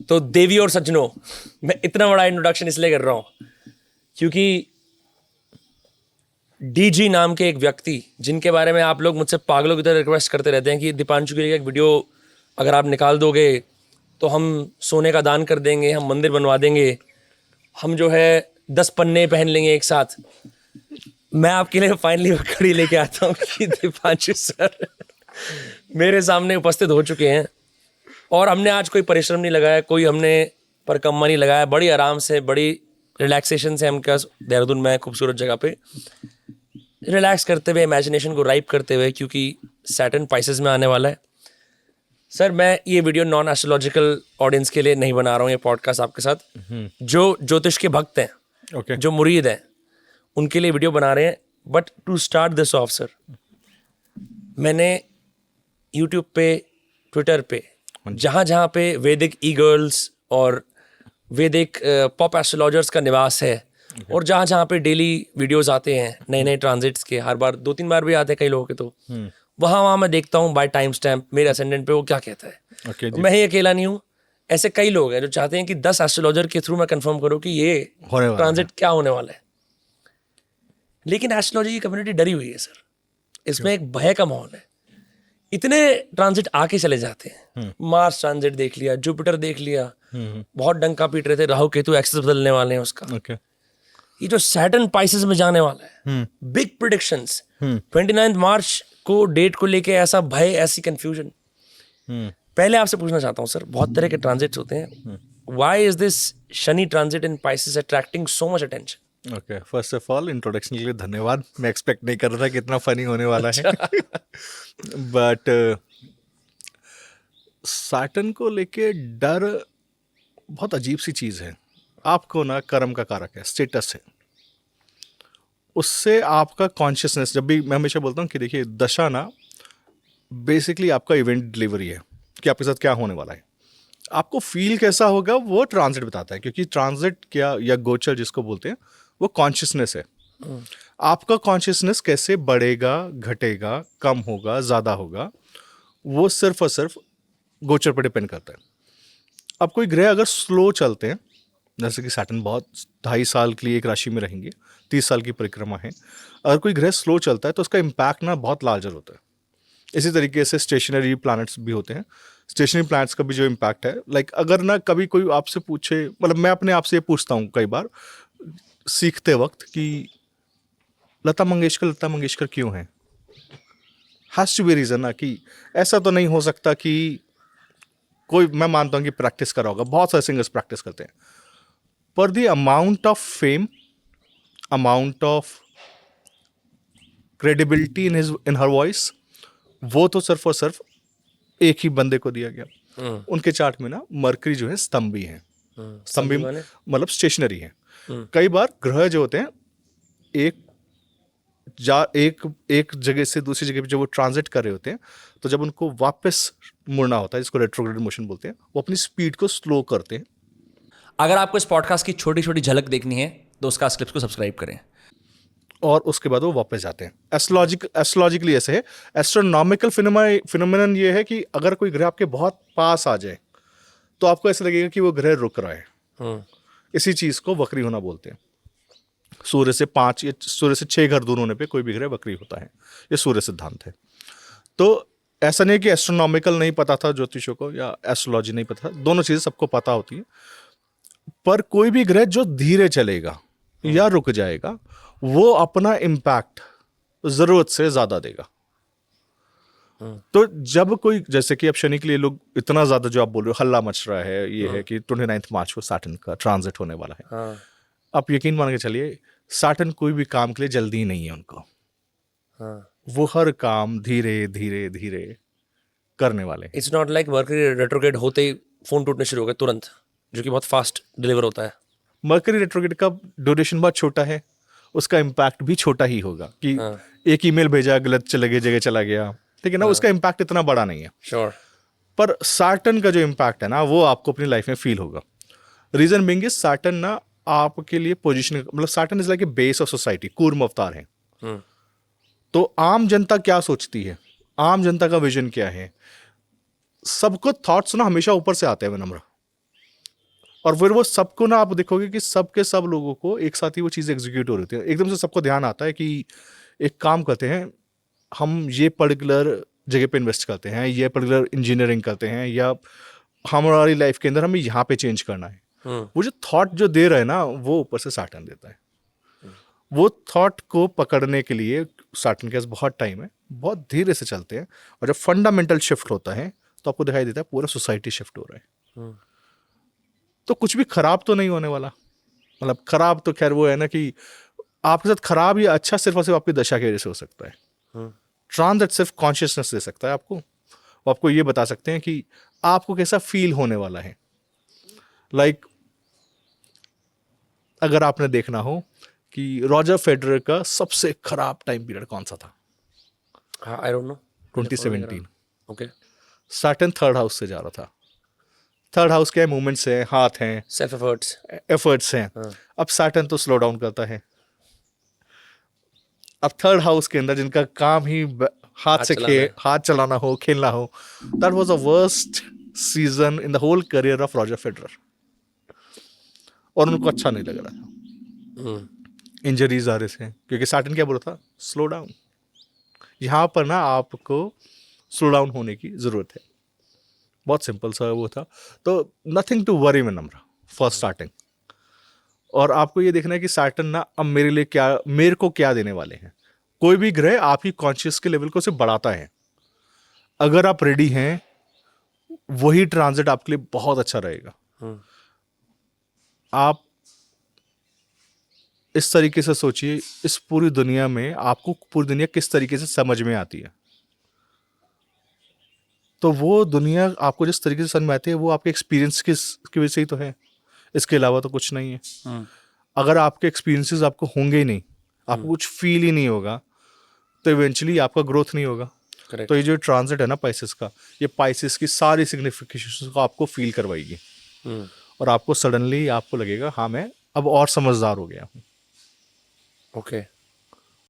तो देवी और सज्जनों, मैं इतना बड़ा इंट्रोडक्शन इसलिए कर रहा हूँ क्योंकि डीजी नाम के एक व्यक्ति, जिनके बारे में आप लोग मुझसे पागलों की तरह रिक्वेस्ट करते रहते हैं कि दीपांशु के लिए एक वीडियो अगर आप निकाल दोगे तो हम सोने का दान कर देंगे, हम मंदिर बनवा देंगे, हम जो है 10 पन्ने पहन लेंगे एक साथ। मैं आपके लिए फाइनली वो घड़ी लेके आता हूँ कि दीपांशु सर मेरे सामने उपस्थित हो चुके हैं और हमने आज कोई परिश्रम नहीं लगाया, कोई हमने परकम्मा नहीं लगाया, बड़ी आराम से, बड़ी रिलैक्सेशन से हम क्या देहरादून में खूबसूरत जगह पे रिलैक्स करते हुए, इमेजिनेशन को राइप करते हुए, क्योंकि सैटर्न पाइसेस में आने वाला है। सर मैं ये वीडियो नॉन एस्ट्रोलॉजिकल ऑडियंस के लिए नहीं बना रहा हूँ, ये पॉडकास्ट आपके साथ जो ज्योतिष के भक्त हैं, Okay. जो मुरीद हैं, उनके लिए वीडियो बना रहे हैं। But to start this off sir, मैंने यूट्यूब पे, ट्विटर पे, जहाँ पे वैदिक ई गर्ल्स और वैदिक पॉप एस्ट्रोलॉजर्स का निवास है, और जहाँ पे डेली वीडियोस आते हैं नए नए ट्रांजिट्स के, हर बार 2-3 बार भी आते हैं कई लोगों के, तो वहाँ मैं देखता हूँ बाय टाइम स्टैम्प मेरे असेंडेंट पे वो क्या कहता है। Okay, मैं ही अकेला नहीं हूँ, ऐसे कई लोग हैं जो चाहते हैं कि 10 एस्ट्रोलॉजर के थ्रू मैं कंफर्म करूँ कि ये होने वाला ट्रांजिट क्या होने वाला है। लेकिन एस्ट्रोलॉजी की कम्युनिटी डरी हुई है सर, इसमें एक भय का माहौल है। इतने ट्रांजिट आके चले जाते हैं, मार्स ट्रांजिट देख लिया, जुपिटर देख लिया, बहुत डंका पीट रहे थे, राहु केतु एक्सेस बदलने वाले हैं उसका। Okay. ये जो सैटर्न पाइसेस में जाने वाला है, बिग प्रेडिक्शंस, 29 मार्च को डेट को लेके ऐसा भय, ऐसी कंफ्यूजन। पहले आपसे पूछना चाहता हूँ सर, बहुत तरह के ट्रांजिट्स होते हैं, why is this Shani transit in Pisces attracting so much attention? Okay, first of all introduction के लिए धन्यवाद। मैं एक्सपेक्ट नहीं कर रहा था कि इतना फनी होने वाला है। बट सैटर्न को लेके डर बहुत अजीब सी चीज़ है। आपको ना कर्म का कारक है, स्टेटस है, उससे आपका कॉन्शियसनेस, जब भी मैं हमेशा बोलता हूँ कि देखिए दशा ना बेसिकली आपका इवेंट डिलीवरी है कि आपके साथ क्या होने वाला है। आपको फील कैसा होगा वो ट्रांजिट बताता है, क्योंकि ट्रांजिट क्या या गोचर जिसको बोलते हैं वो कॉन्शियसनेस है। आपका कॉन्शियसनेस कैसे बढ़ेगा, घटेगा, कम होगा, ज़्यादा होगा, वो सिर्फ और सिर्फ गोचर पर डिपेंड करता है। अब कोई ग्रह अगर स्लो चलते हैं, जैसे कि सैटर्न बहुत 2.5 साल के लिए एक राशि में रहेंगे, 30 साल की परिक्रमा है, अगर कोई ग्रह स्लो चलता है तो उसका इम्पैक्ट ना बहुत लार्जर होता है। इसी तरीके से स्टेशनरी प्लैनेट्स भी होते हैं। स्टेशनरी प्लैनेट्स का भी जो इम्पैक्ट है, लाइक अगर ना कभी कोई आपसे पूछे, मतलब मैं अपने आप से ये पूछता हूँ कई बार सीखते वक्त कि लता मंगेशकर क्यों है, हैज टू बी रीजन ना, कि ऐसा तो नहीं हो सकता कि कोई, मैं मानता हूँ कि प्रैक्टिस करा होगा, बहुत सारे सिंगर्स प्रैक्टिस करते हैं, पर the amount of fame, amount of credibility in her voice, वो तो सिर्फ और सिर्फ एक ही बंदे को दिया गया। उनके चार्ट में ना मरकरी जो है स्तंभी है, स्तंभी मतलब स्टेशनरी है। कई बार ग्रह जो होते हैं एक जगह से दूसरी जगह पे जब वो ट्रांजिट कर रहे होते हैं, तो जब उनको वापस मुड़ना होता है, जिसको रेट्रोग्रेड मोशन बोलते हैं, वो अपनी स्पीड को स्लो करते हैं। अगर आपको इस पॉडकास्ट की छोटी छोटी झलक देखनी है तो उसका क्लिप्स को सब्सक्राइब करें, और उसके बाद वो वापस जाते हैं। एस्ट्रोलॉजिकली ऐसे है। एस्ट्रोनॉमिकल फिनोमेनन ये है कि अगर कोई ग्रह आपके बहुत पास आ जाए तो आपको ऐसा लगेगा कि वो ग्रह रुक रहा है। इसी चीज को वक्री होना बोलते हैं। सूर्य से 5 या सूर्य से 6 घर दूर होने पे कोई भी ग्रह वक्री होता है, ये सूर्य सिद्धांत है। तो ऐसा नहीं कि एस्ट्रोनॉमिकल नहीं पता था ज्योतिषों को या एस्ट्रोलॉजी नहीं पता था, दोनों चीजें सबको पता होती है। पर कोई भी ग्रह जो धीरे चलेगा या रुक जाएगा, वो अपना इम्पैक्ट जरूरत से ज्यादा देगा। तो जब कोई, जैसे कि अब शनि के लिए लोग इतना ज्यादा जो आप बोल रहे हो हल्ला मच रहा है, ये है कि 29 मार्च को सैटर्न का ट्रांजिट होने वाला है। आप यकीन मान के चलिए, सैटर्न कोई भी काम के लिए जल्दी नहीं है उनको। वो हर काम धीरे धीरे धीरे करने वाले। It's not like mercury retrograde होते ही फोन टूटने शुरू हो गए तुरंत, जो कि बहुत फास्ट डिलीवर होता है। मरकरी रेट्रोग्रेड का ड्यूरेशन बहुत छोटा है, उसका इम्पैक्ट भी छोटा ही होगा कि एक ईमेल भेजा, गलत जगह चला गया, ठीक है ना, उसका इम्पैक्ट इतना बड़ा नहीं है। श्योर। पर सैटर्न का जो इम्पैक्ट है ना, वो आपको अपनी लाइफ में फील होगा। रीजन बिंग इज सैटर्न ना आपके लिए पोजीशन, मतलब Saturn is like a base of society, Kurma अवतार है। तो आम जनता क्या सोचती है, आम जनता का विजन क्या है, सबको थॉट्स ना हमेशा ऊपर से आते हैं विनम्र। और फिर वो सबको ना आप देखोगे कि सब के सब लोगों को एक साथ ही वो चीज़ एग्जीक्यूट हो रही है, एकदम से सबको ध्यान आता है कि एक काम करते हैं, हम ये पर्टिकुलर जगह पे इन्वेस्ट करते हैं, ये पर्टिकुलर इंजीनियरिंग करते हैं, या हमारी लाइफ के अंदर हमें यहाँ पे चेंज करना है। वो जो थॉट जो दे रहे हैं ना, वो ऊपर से सैटर्न देता है। वो थॉट को पकड़ने के लिए सैटर्न के पास बहुत टाइम है, बहुत धीरे से चलते हैं, और जब फंडामेंटल शिफ्ट होता है तो आपको दिखाई देता है पूरा सोसाइटी शिफ्ट हो रहा है। तो कुछ भी खराब तो नहीं होने वाला। मतलब खराब तो खैर वो है ना कि आपके साथ खराब या अच्छा सिर्फ और सिर्फ आपकी दशा की वजह से हो सकता है। ट्रांजिट सिर्फ कॉन्शियसनेस दे सकता है आपको, वो आपको ये बता सकते हैं कि आपको कैसा फील होने वाला है। लाइक अगर आपने देखना हो कि रॉजर फेडरर का सबसे खराब टाइम पीरियड कौन सा था? I don't know. 2017। Okay. Saturn third house से जा रहा था। थर्ड हाउस के मूवमेंट्स हैं, हाथ हैं, सेल्फ एफर्ट्स। एफर्ट्स हैं। अब सैटर्न तो स्लो डाउन करता है। अब थर्ड हाउस के अंदर जिनका काम ही हाथ चलाना हो, खेलना हो, that was the worst season in the whole career of Roger Federer. और उनको अच्छा नहीं लग रहा था, इंजरीज आ रहे थे, क्योंकि सैटर्न क्या बोला था? Slow down. यहाँ पर ना आपको स्लो डाउन होने की जरूरत है। बहुत सिंपल सा वो था। तो नथिंग टू वरी में नम्र फॉर स्टार्टिंग। और आपको ये देखना है कि सैटर्न ना अब मेरे को क्या देने वाले हैं। कोई भी ग्रह आपकी कॉन्शियस के लेवल को सिर्फ बढ़ाता है। अगर आप रेडी हैं, वही ट्रांजिट आपके लिए बहुत अच्छा रहेगा। आप इस तरीके से सोचिए, इस पूरी दुनिया में आपको पूरी दुनिया किस तरीके से समझ में आती है, तो वो दुनिया आपको जिस तरीके से समझ में आती है वो आपके एक्सपीरियंस की वजह से ही तो है। इसके अलावा तो कुछ नहीं है। अगर आपके एक्सपीरियंसेस आपको होंगे ही नहीं, आपको कुछ फील ही नहीं होगा, तो इवेंचुअली आपका ग्रोथ नहीं होगा। Correct. तो ये जो ट्रांजिट है ना पाइसेस का, ये पाइसेस की सारी सिग्निफिकेशंस को आपको फील करवाएगी। और आपको सडनली आपको लगेगा हाँ मैं अब और समझदार हो गया हूँ। ओके।